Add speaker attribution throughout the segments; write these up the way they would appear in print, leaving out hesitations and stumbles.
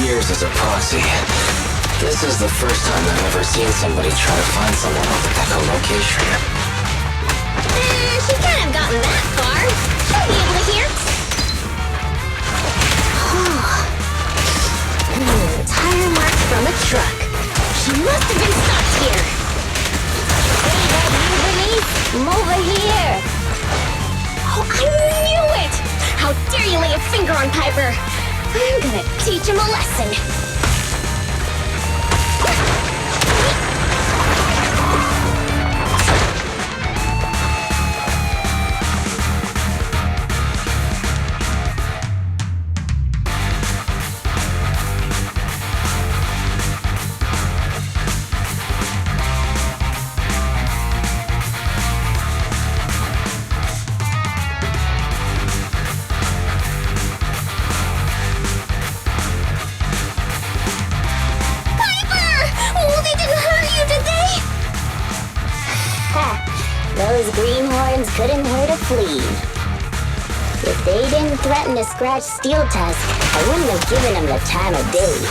Speaker 1: years as a proxy. This is the first time I've ever seen somebody try to find someone with the echolocation.
Speaker 2: She can't have gotten that far. She'll be able to hear. Tire marks from a truck. She must have been stopped here. Hey, that you, Burnice? I'm over here. Oh, I knew it! How dare you lay a finger on Piper? I'm gonna teach him a lesson. Those greenhorns couldn't hurt a flea. If they didn't threaten to scratch Steel Tusk, I wouldn't have given them the time of day.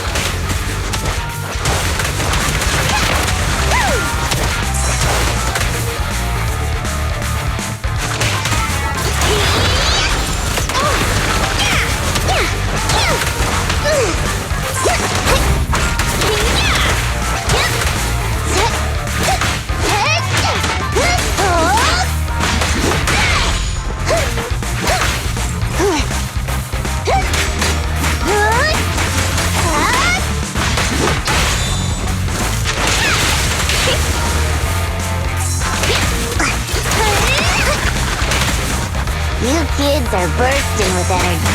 Speaker 2: You kids are bursting with energy.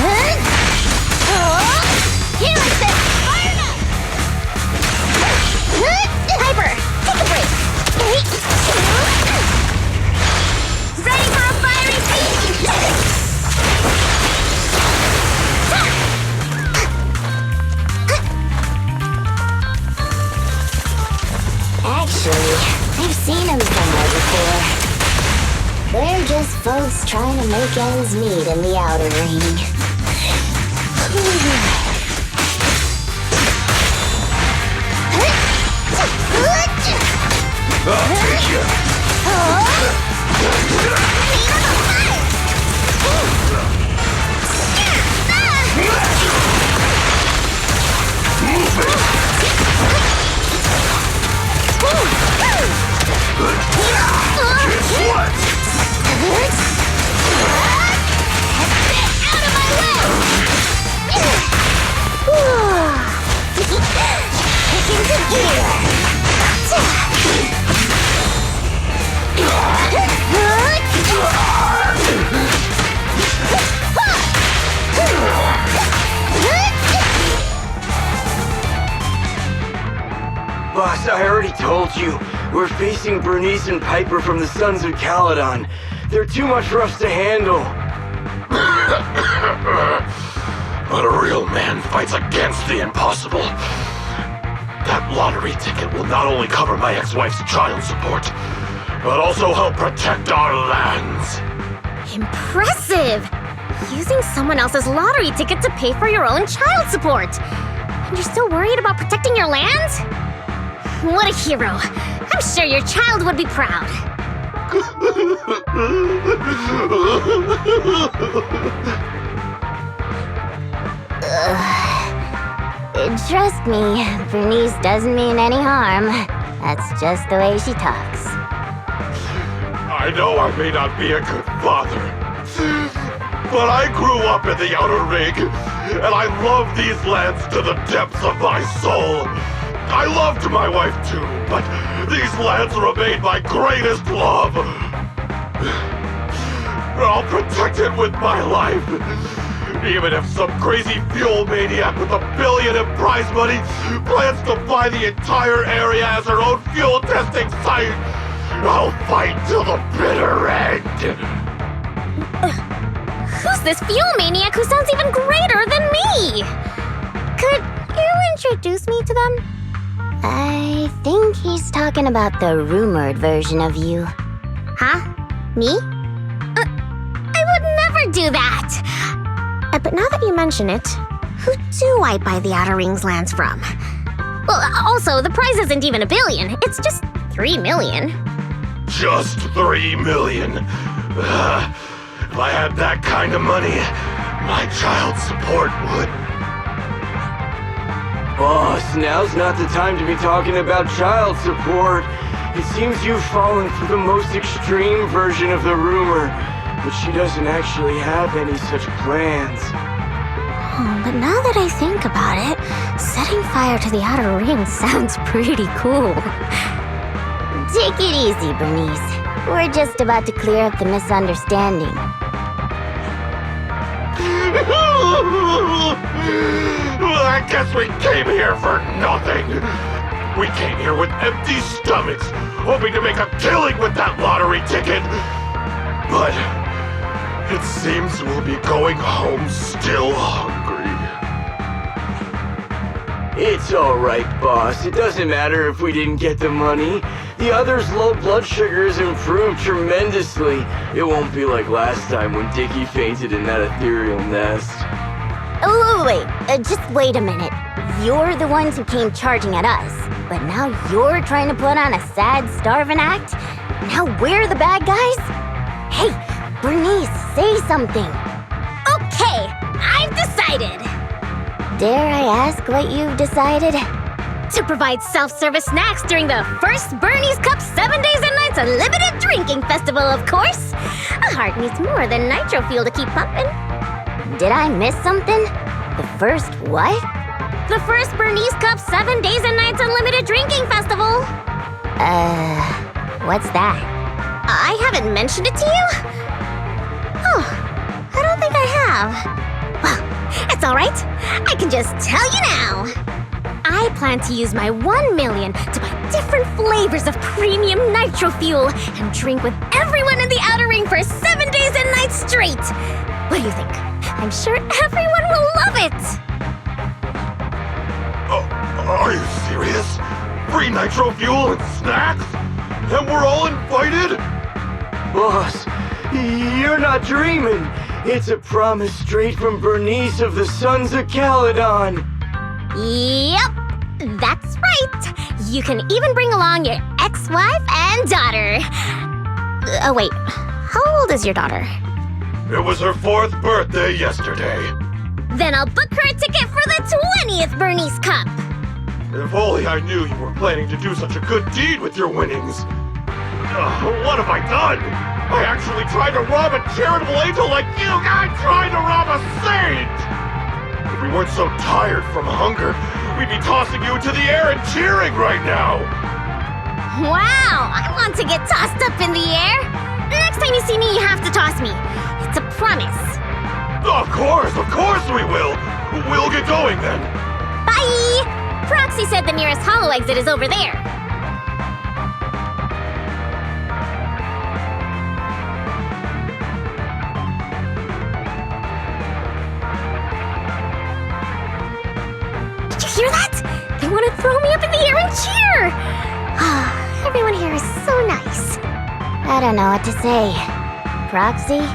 Speaker 2: Here I say, fire up! Piper, take a break. Ready for a fiery feast? Actually, I've seen him somewhere before. They're just folks trying to make ends meet in the outer ring.
Speaker 1: I'll take you. Move it. Guess what?
Speaker 2: Get out of my way! Kick into gear!
Speaker 3: Boss, I already told you. We're facing Burnice and Piper from the Sons of Caledon. They're too much for us to handle.
Speaker 4: But a real man fights against the impossible. That lottery ticket will not only cover my ex-wife's child support, but also help protect our lands.
Speaker 2: Impressive! Using someone else's lottery ticket to pay for your own child support! And you're still worried about protecting your lands? What a hero! I'm sure your child would be proud. Trust me, Burnice doesn't mean any harm. That's just the way she talks.
Speaker 4: I know I may not be a good father, but I grew up in the Outer Ring, and I love these lands to the depths of my soul. I loved my wife too, but these lands remain my greatest love. I'll protect it with my life. Even if some crazy fuel maniac with $1 billion in prize money plans to buy the entire area as her own fuel testing site, I'll fight till the bitter end.
Speaker 2: Who's this fuel maniac who sounds even greater than me? Could you introduce me to them? I think he's talking about the rumored version of you. Huh? Me? I would never do that! But now that you mention it, Who do I buy the Outer Rings lands from? Well, also, the prize isn't even $1 billion. It's just 3 million.
Speaker 4: Just 3 million. If I had that kind of money, my child support would.
Speaker 3: Boss, now's not the time to be talking about child support. It seems you've fallen for the most extreme version of the rumor, but she doesn't actually have any such plans.
Speaker 2: But now that I think about it, setting fire to the Outer Ring sounds pretty cool. Take it easy, Burnice. We're just about to clear up the misunderstanding.
Speaker 4: Well, I guess we came here for nothing. We came here with empty stomachs, hoping to make a killing with that lottery ticket. But it seems we'll be going home still hungry.
Speaker 3: It's alright, boss. It doesn't matter if we didn't get the money. The other's low blood sugar has improved tremendously. It won't be like last time when Dickie fainted in that ethereal nest.
Speaker 2: Oh, wait. Just wait a minute. You're the ones who came charging at us. But now you're trying to put on a sad, starving act? Now we're the bad guys? Hey, Burnice, say something. Okay, I've decided. Dare I ask what you've decided? To provide self-service snacks during the first Burnice Cup 7 Days and Nights Unlimited Drinking Festival, of course. A heart needs more than nitro fuel to keep pumping. Did I miss something? The first what? The first Burnice Cup 7 Days and Nights Unlimited Drinking Festival. What's that? I haven't mentioned it to you? Oh, I don't think I have. Well, it's all right. I can just tell you now. I plan to use my 1 million to buy different flavors of premium nitro fuel and drink with everyone in the Outer Ring for 7 days and nights straight. What do you think? I'm sure everyone will love it.
Speaker 4: Are you serious? Free nitro fuel and snacks? And we're all invited?
Speaker 3: Boss, you're not dreaming. It's a promise straight from Burnice of the Sons of Caledon.
Speaker 2: Yep, that's right. You can even bring along your ex-wife and daughter. Oh, wait. How old is your daughter?
Speaker 4: It was her 4th birthday yesterday.
Speaker 2: Then I'll book her a ticket for the 20th Burnice Cup.
Speaker 4: If only I knew you were planning to do such a good deed with your winnings. What have I done? I actually tried to rob a charitable angel like you. I tried to rob a saint! If we weren't so tired from hunger, we'd be tossing you into the air and cheering right now.
Speaker 2: Wow, I want to get tossed up in the air. Next time you see me, you have to toss me. It's a promise.
Speaker 4: Of course we will. We'll get going then.
Speaker 2: Bye! Proxy said the nearest hollow exit is over there. Did you hear that? They want to throw me up in the air and cheer! Everyone here is so nice. I don't know what to say. Proxy?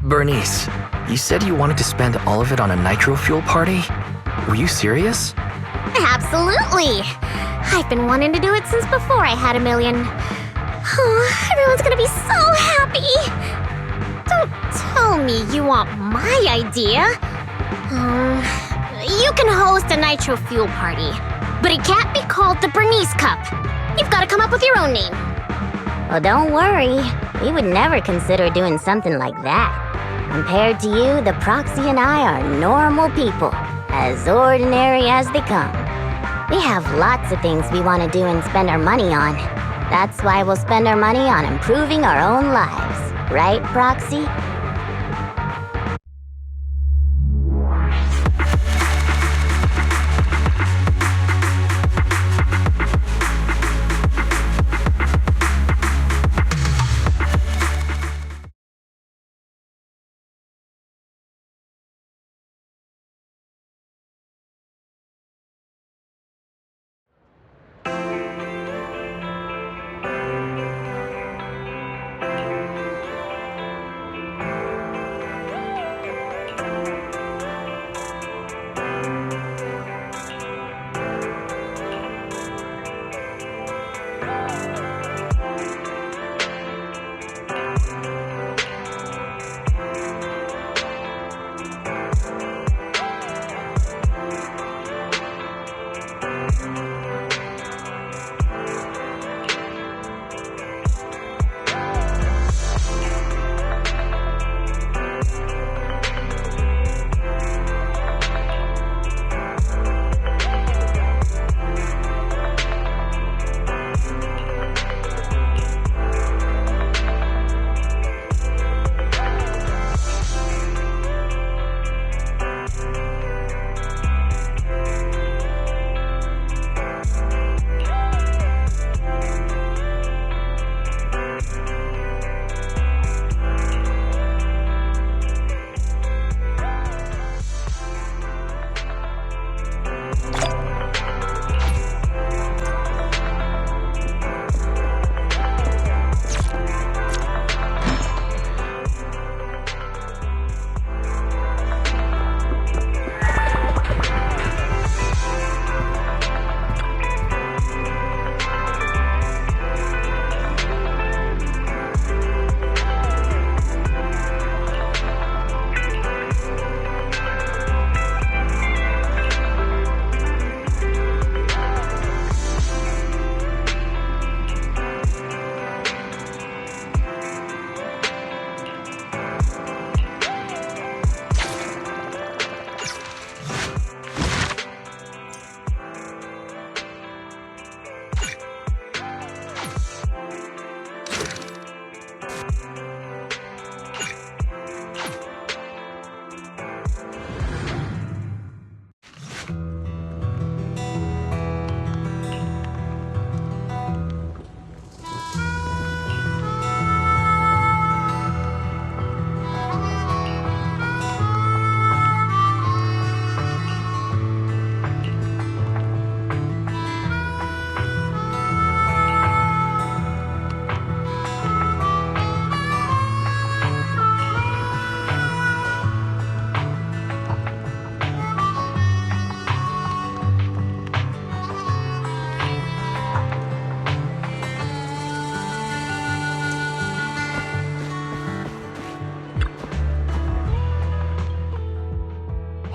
Speaker 5: Burnice, you said you wanted to spend all of it on a nitro fuel party? Were you serious?
Speaker 2: Absolutely! I've been wanting to do it since before I had 1 million. Oh, everyone's gonna be so happy! Don't tell me you want my idea. You can host a nitro fuel party, but it can't be called the Burnice Cup. You've got to come up with your own name. Well, don't worry. We would never consider doing something like that. Compared to you, the Proxy and I are normal people, as ordinary as they come. We have lots of things we want to do and spend our money on. That's why we'll spend our money on improving our own lives. Right, Proxy?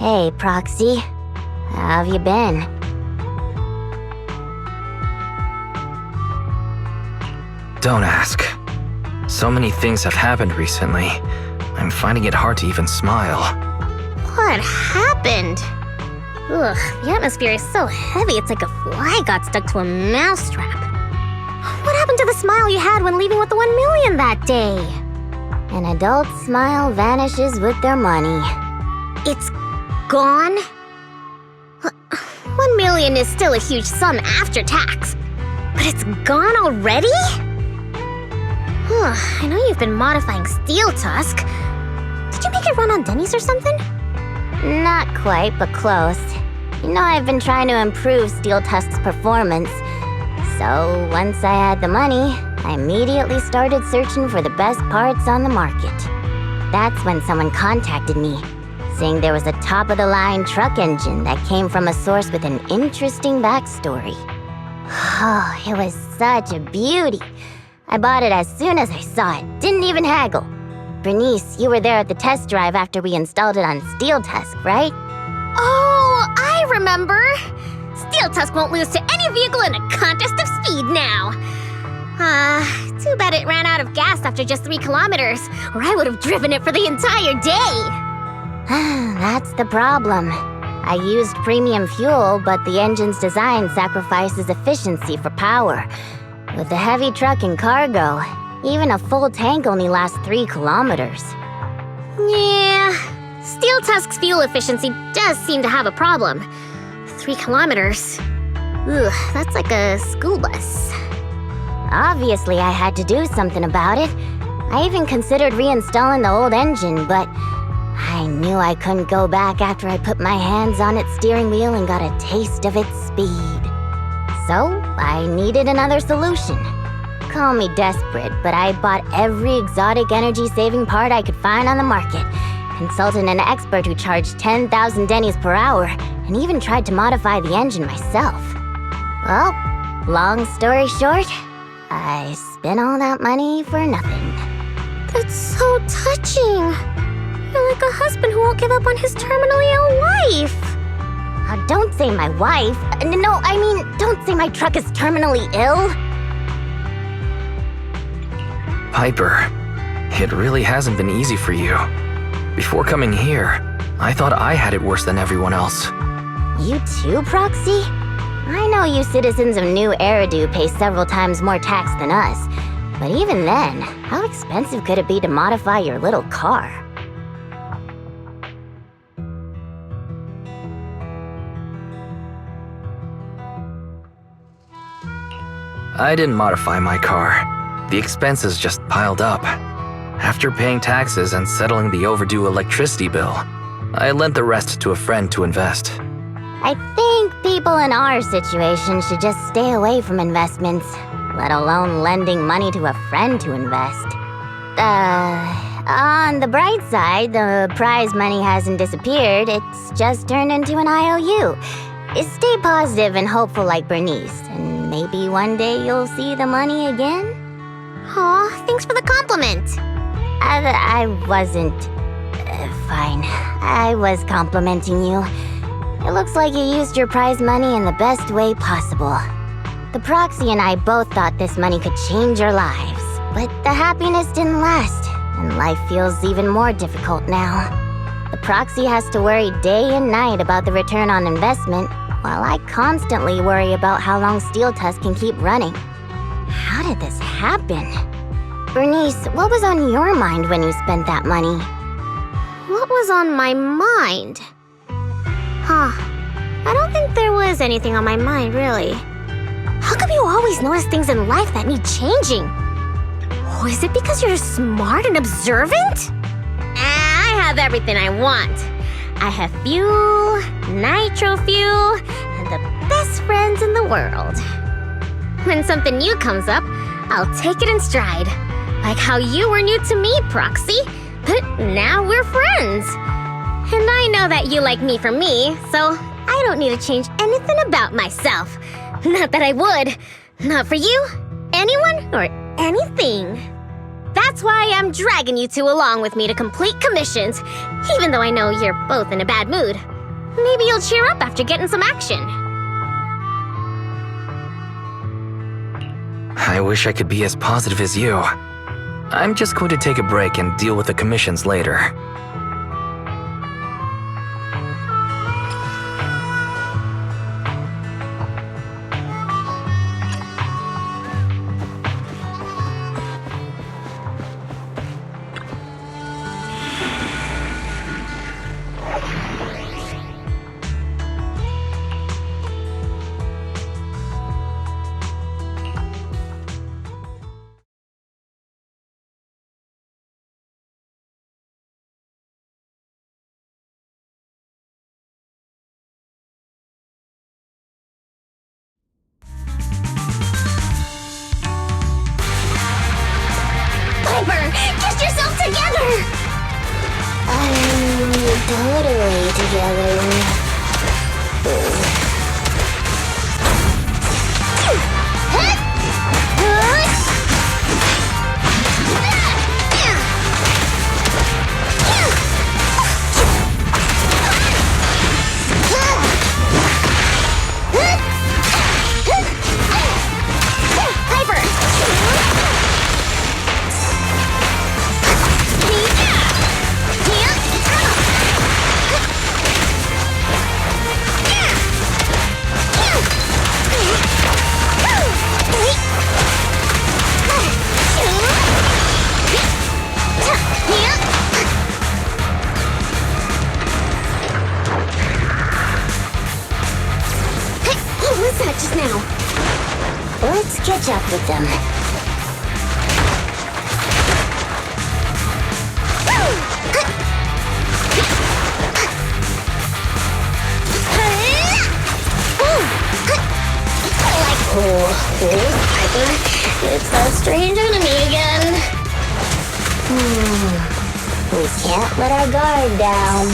Speaker 2: Hey, Proxy. How have you been?
Speaker 5: Don't ask. So many things have happened recently. I'm finding it hard to even smile.
Speaker 2: What happened? Ugh, the atmosphere is so heavy it's like a fly got stuck to a mousetrap. What happened to the smile you had when leaving with the 1 million that day? An adult's smile vanishes with their money. It's gone? 1 million is still a huge sum after tax. But it's gone already? I know you've been modifying Steel Tusk. Did you make it run on Denny's or something? Not quite, but close. You know I've been trying to improve Steel Tusk's performance. So once I had the money, I immediately started searching for the best parts on the market. That's when someone contacted me, saying there was a top-of-the-line truck engine that came from a source with an interesting backstory. Oh, it was such a beauty. I bought it as soon as I saw it, didn't even haggle. Burnice, you were there at the test drive after we installed it on Steel Tusk, right? Oh, I remember! Steel Tusk won't lose to any vehicle in a contest of speed now. Too bad it ran out of gas after just 3 kilometers, or I would have driven it for the entire day. That's the problem. I used premium fuel, but the engine's design sacrifices efficiency for power. With a heavy truck and cargo, even a full tank only lasts 3 kilometers. Yeah, Steel Tusk's fuel efficiency does seem to have a problem. 3 kilometers? Ugh, that's like a school bus. Obviously, I had to do something about it. I even considered reinstalling the old engine, but I knew I couldn't go back after I put my hands on its steering wheel and got a taste of its speed. So, I needed another solution. Call me desperate, but I bought every exotic energy-saving part I could find on the market, consulted an expert who charged 10,000 Denny's per hour, and even tried to modify the engine myself. Well, long story short, I spent all that money for nothing. That's so touching. You're like a husband who won't give up on his terminally ill wife. Don't say my wife. No, I mean, don't say my truck is terminally ill.
Speaker 5: Piper, it really hasn't been easy for you. Before coming here, I thought I had it worse than everyone else.
Speaker 2: You too, Proxy? I know you citizens of New Eridu pay several times more tax than us. But even then, how expensive could it be to modify your little car?
Speaker 5: I didn't modify my car. The expenses just piled up. After paying taxes and settling the overdue electricity bill, I lent the rest to a friend to invest.
Speaker 2: I think people in our situation should just stay away from investments, let alone lending money to a friend to invest. On the bright side, the prize money hasn't disappeared, it's just turned into an IOU. Stay positive and hopeful like Burnice, and maybe one day you'll see the money again? Aw, thanks for the compliment. I wasn't... fine. I was complimenting you. It looks like you used your prize money in the best way possible. The Proxy and I both thought this money could change our lives, but the happiness didn't last, and life feels even more difficult now. The Proxy has to worry day and night about the return on investment, while I constantly worry about how long Steel Tusk can keep running. How did this happen? Burnice, what was on your mind when you spent that money? What was on my mind? I don't think there was anything on my mind, really. How come you always notice things in life that need changing? Oh, is it because you're smart and observant? I have everything I want. I have fuel, nitro fuel, and the best friends in the world. When something new comes up, I'll take it in stride. Like how you were new to me, Proxy, but now we're friends. And I know that you like me for me, so I don't need to change anything about myself. Not that I would. Not for you, anyone, or anything. That's why I'm dragging you two along with me to complete commissions, even though I know you're both in a bad mood. Maybe you'll cheer up after getting some action.
Speaker 5: I wish I could be as positive as you. I'm just going to take a break and deal with the commissions later.
Speaker 2: Piper, get yourself together! I'm totally together. What's that just now? Let's catch up with them. Piper, it's that strange enemy again. We can't let our guard down.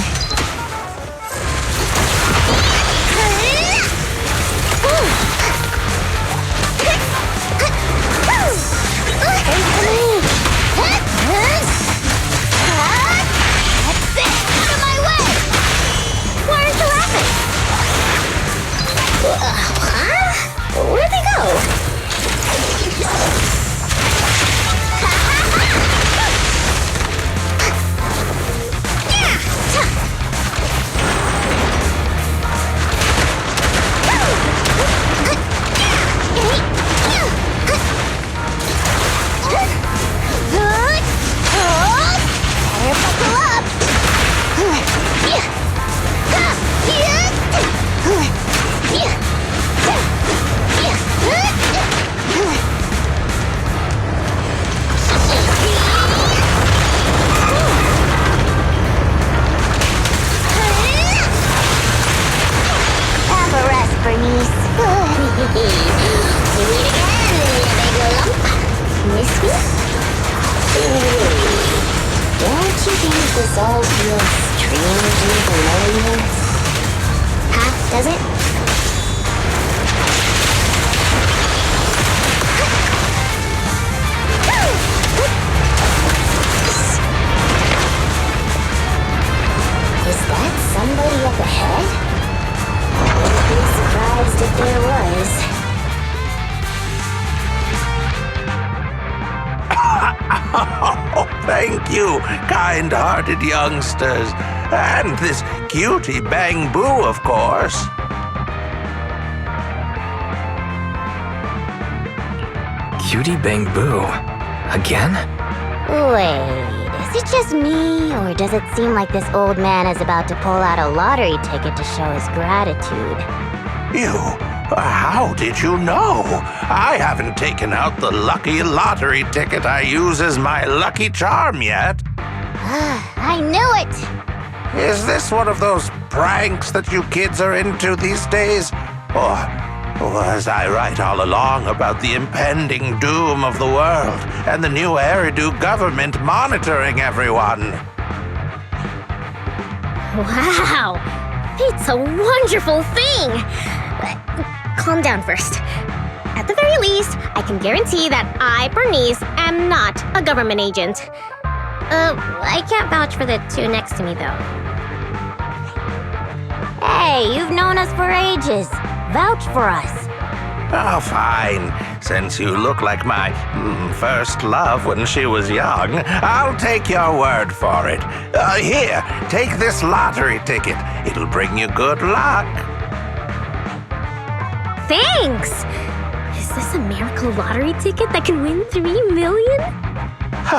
Speaker 2: Where'd they go? Burnice. Do it again, you big lump. Miss me? Don't you think this all feels strangely familiar? Huh? Does it? Is that somebody up ahead? I'd be surprised if there was.
Speaker 6: Thank you, kind-hearted youngsters. And this cutie Bang Boo, of course.
Speaker 5: Cutie Bang Boo? Again?
Speaker 2: Wait, is it just me, or does it seem like this old man is about to pull out a lottery ticket to show his gratitude?
Speaker 6: How did you know? I haven't taken out the lucky lottery ticket I use as my lucky charm yet.
Speaker 2: I knew it!
Speaker 6: Is this one of those pranks that you kids are into these days? Or was I right all along about the impending doom of the world and the new Eridu government monitoring everyone?
Speaker 2: Wow! It's a wonderful thing! Calm down first. At the very least, I can guarantee that I, Burnice, am not a government agent. I can't vouch for the two next to me, though. Hey, you've known us for ages. Vouch for us.
Speaker 6: Oh, fine. Since you look like my first love when she was young, I'll take your word for it. Here, take this lottery ticket. It'll bring you good luck.
Speaker 2: Thanks! Is this a miracle lottery ticket that can win 3 million?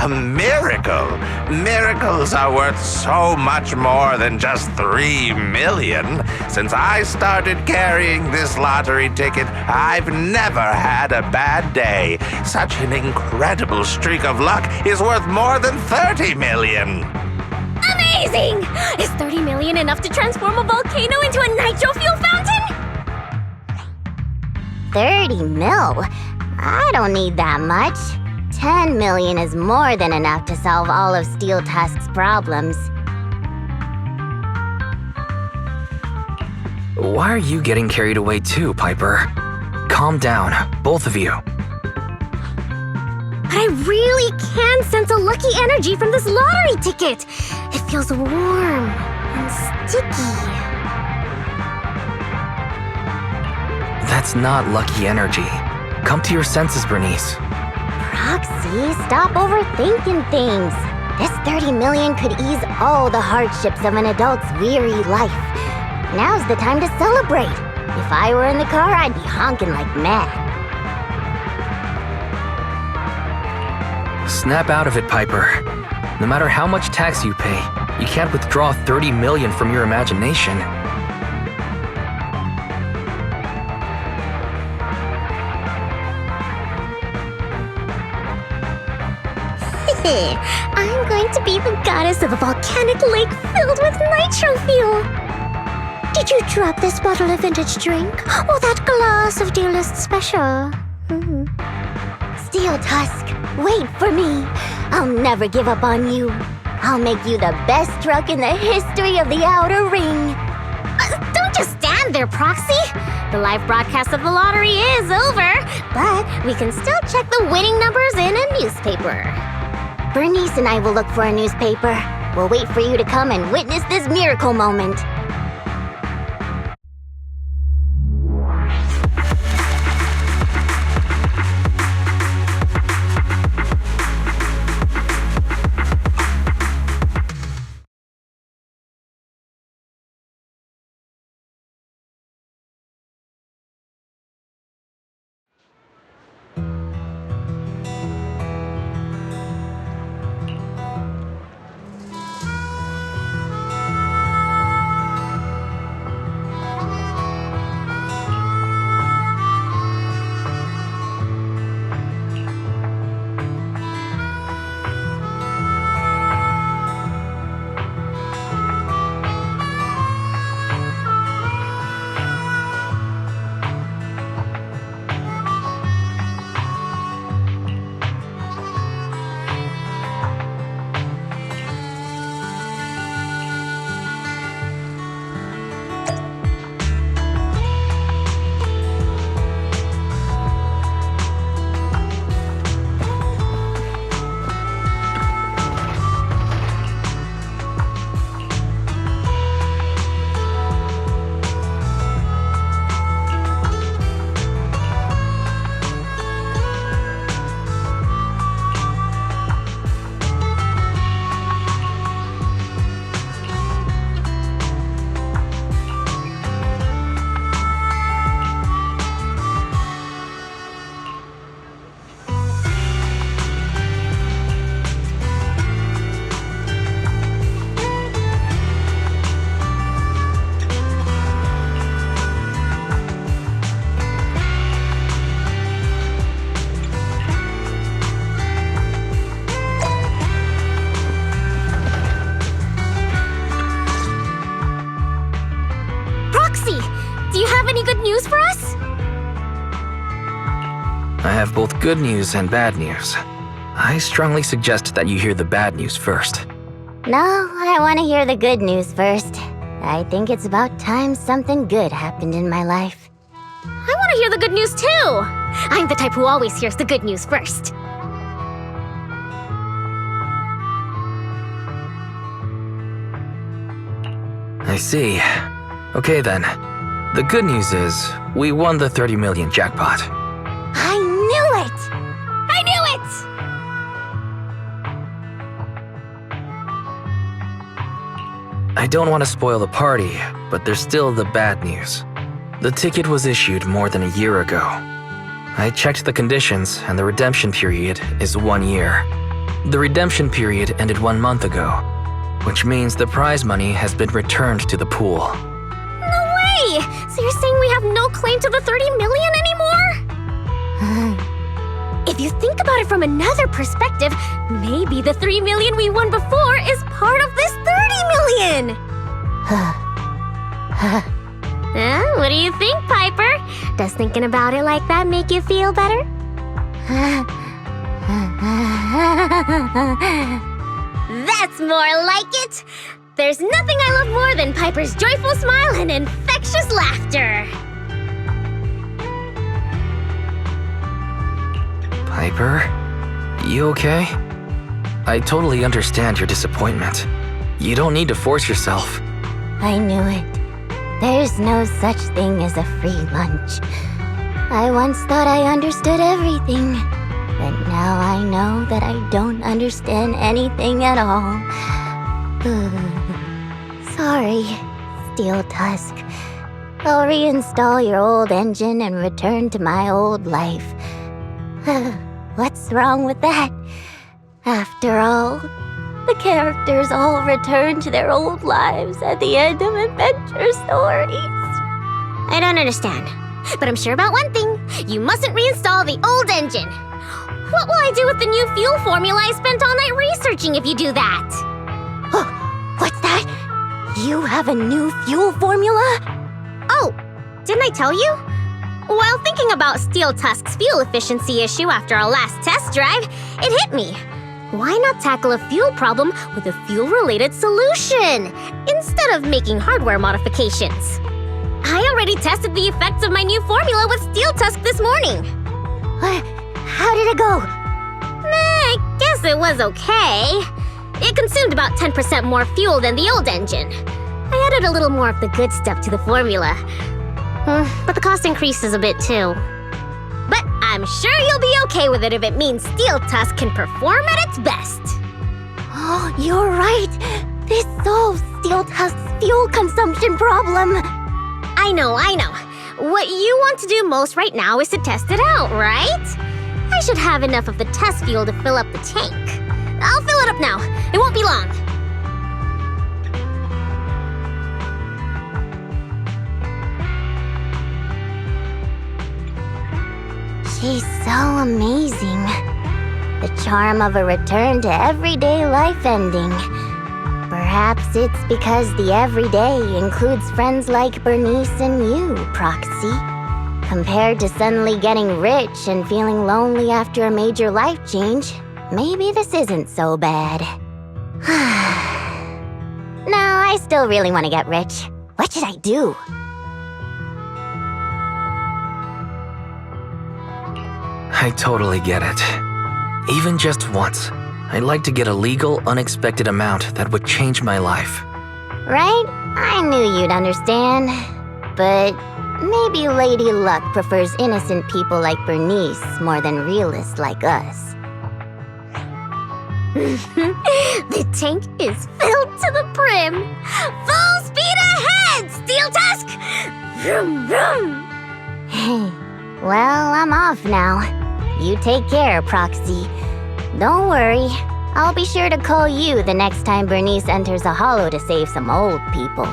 Speaker 6: A miracle? Miracles are worth so much more than just 3 million. Since I started carrying this lottery ticket, I've never had a bad day. Such an incredible streak of luck is worth more than 30 million.
Speaker 2: Amazing! Is 30 million enough to transform a volcano into a nitro fuel fountain? 30 mil? I don't need that much. 10 million is more than enough to solve all of Steel Tusk's problems.
Speaker 5: Why are you getting carried away too, Piper? Calm down, both of you.
Speaker 2: I really can sense a lucky energy from this lottery ticket. It feels warm and sticky.
Speaker 5: That's not lucky energy. Come to your senses, Burnice.
Speaker 2: Roxy, stop overthinking things. This 30 million could ease all the hardships of an adult's weary life. Now's the time to celebrate. If I were in the car, I'd be honking like mad.
Speaker 5: Snap out of it, Piper. No matter how much tax you pay, you can't withdraw 30 million from your imagination.
Speaker 2: I'm going to be the goddess of a volcanic lake filled with nitro fuel. Did you drop this bottle of vintage drink? Or that glass of dearest special? Steel Tusk, wait for me. I'll never give up on you. I'll make you the best truck in the history of the Outer Ring. Don't just stand there, Proxy. The live broadcast of the lottery is over, but we can still check the winning numbers in a newspaper. Burnice and I will look for a newspaper. We'll wait for you to come and witness this miracle moment. news for us?
Speaker 5: I have both good news and bad news. I strongly suggest that you hear the bad news first.
Speaker 2: No, I want to hear the good news first. I think it's about time something good happened in my life. I want to hear the good news too! I'm the type who always hears the good news first.
Speaker 5: I see. Okay then. The good news is, we won the 30 million jackpot.
Speaker 2: I knew it! I knew it!
Speaker 5: I don't want to spoil the party, but there's still the bad news. The ticket was issued more than a year ago. I checked the conditions, and the redemption period is 1 year. The redemption period ended 1 month ago, which means the prize money has been returned to the pool.
Speaker 2: No way! So you're saying we have no claim to the 30 million anymore? If you think about it from another perspective, maybe the 3 million we won before is part of this 30 million! What do you think, Piper? Does thinking about it like that make you feel better? That's more like it! There's nothing I love more than Piper's joyful smile and infectious laughter!
Speaker 5: Piper? You okay? I totally understand your disappointment. You don't need to force yourself.
Speaker 2: I knew it. There's no such thing as a free lunch. I once thought I understood everything, but now I know that I don't understand anything at all. Sorry, Steel Tusk. I'll reinstall your old engine and return to my old life. What's wrong with that? After all, the characters all return to their old lives at the end of adventure stories. I don't understand, but I'm sure about one thing. You mustn't reinstall the old engine. What will I do with the new fuel formula I spent all night researching if you do that? Oh, what's that? You have a new fuel formula? Oh, didn't I tell you? While thinking about Steel Tusk's fuel efficiency issue after our last test drive, it hit me. Why not tackle a fuel problem with a fuel-related solution, instead of making hardware modifications? I already tested the effects of my new formula with Steel Tusk this morning. How did it go? I guess it was okay. It consumed about 10% more fuel than the old engine. I added a little more of the good stuff to the formula. But the cost increases a bit too. But I'm sure you'll be okay with it if it means Steel Tusk can perform at its best. Oh, you're right. This solves Steel Tusk's fuel consumption problem. I know. What you want to do most right now is to test it out, right? I should have enough of the test fuel to fill up the tank. I'll fill it up now. It won't be long. She's so amazing. The charm of a return to everyday life ending. Perhaps it's because the everyday includes friends like Burnice and you, Proxy. Compared to suddenly getting rich and feeling lonely after a major life change, maybe this isn't so bad. No, I still really want to get rich. What should I do?
Speaker 5: I totally get it. Even just once, I'd like to get a legal, unexpected amount that would change my life.
Speaker 2: Right? I knew you'd understand. But maybe Lady Luck prefers innocent people like Burnice more than realists like us. The tank is filled to the brim. Full speed ahead, Steel Tusk! Vroom, vroom. Well, I'm off now. You take care, Proxy. Don't worry. I'll be sure to call you the next time Burnice enters a hollow to save some old people.